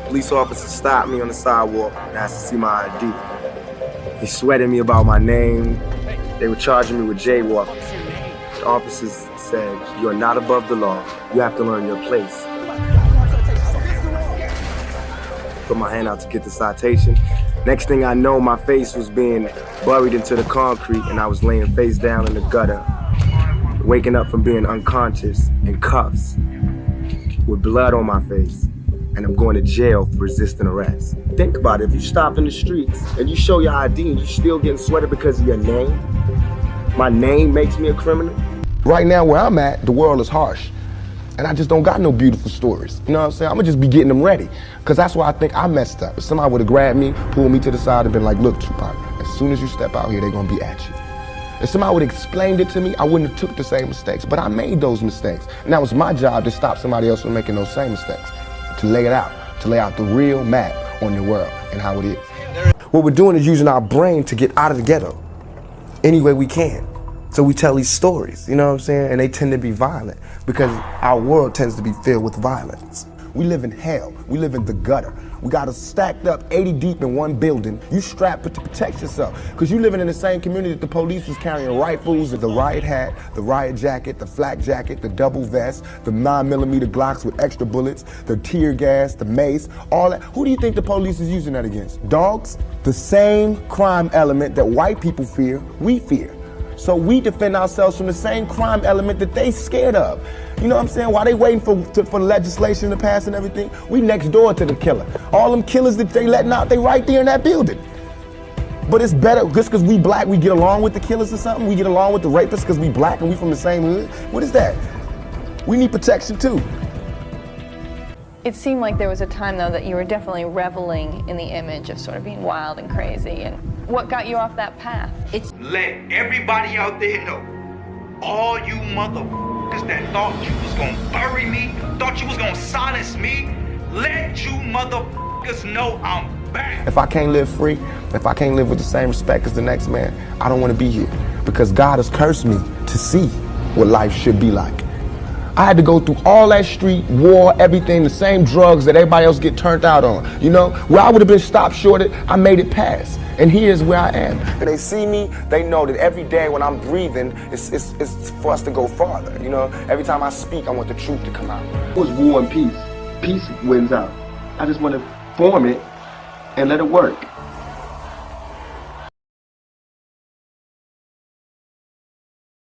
Police officer stopped me on the sidewalk and asked to see my ID. He sweated me about my name. They were charging me with jaywalking. The officers said, "You're not above the law. You have to learn your place." Put my hand out to get the citation. Next thing I know, my face was being buried into the concrete and I was laying face down in the gutter, waking up from being unconscious in cuffs with blood on my face, and I'm going to jail for resisting arrest. Think about it, if you stop in the streets and you show your ID and you still getting sweated because of your name, my name makes me a criminal? Right now where I'm at, the world is harsh. And I just don't got no beautiful stories. You know what I'm saying? I'm gonna just be getting them ready. Cause that's why I think I messed up. If somebody would've grabbed me, pulled me to the side and been like, "Look, Tupac, as soon as you step out here, they're gonna be at you." If somebody would've explained it to me, I wouldn't have took the same mistakes. But I made those mistakes. And that was my job to stop somebody else from making those same mistakes. To lay it out, to lay out the real map on the world and how it is. What we're doing is using our brain to get out of the ghetto any way we can. So we tell these stories, you know what I'm saying? And they tend to be violent because our world tends to be filled with violence. We live in hell. We live in the gutter. We got us stacked up 80 deep in one building. You strapped to protect yourself because you living in the same community that the police was carrying rifles, the riot hat, the riot jacket, the flak jacket, the double vest, the 9mm Glocks with extra bullets, the tear gas, the mace, all that. Who do you think the police is using that against? Dogs? The same crime element that white people fear, we fear. So we defend ourselves from the same crime element that they scared of. You know what I'm saying? While they waiting for legislation to pass and everything, we next door to the killer. All them killers that they letting out, they right there in that building. But it's better, just because we black, we get along with the killers or something? We get along with the rapists because we black and we from the same hood? What is that? We need protection too. It seemed like there was a time, though, that you were definitely reveling in the image of sort of being wild and crazy. And what got you off that path? Let everybody out there know, all you motherfuckers that thought you was gonna bury me, thought you was gonna silence me, let you motherfuckers know I'm back. If I can't live free, if I can't live with the same respect as the next man, I don't want to be here. Because God has cursed me to see what life should be like. I had to go through all that street, war, everything, the same drugs that everybody else get turned out on. You know, where I would have been stopped shorted, I made it past. And here's where I am. When they see me, they know that every day when I'm breathing, it's for us to go farther. You know, every time I speak, I want the truth to come out. It was war and peace. Peace wins out. I just want to form it and let it work.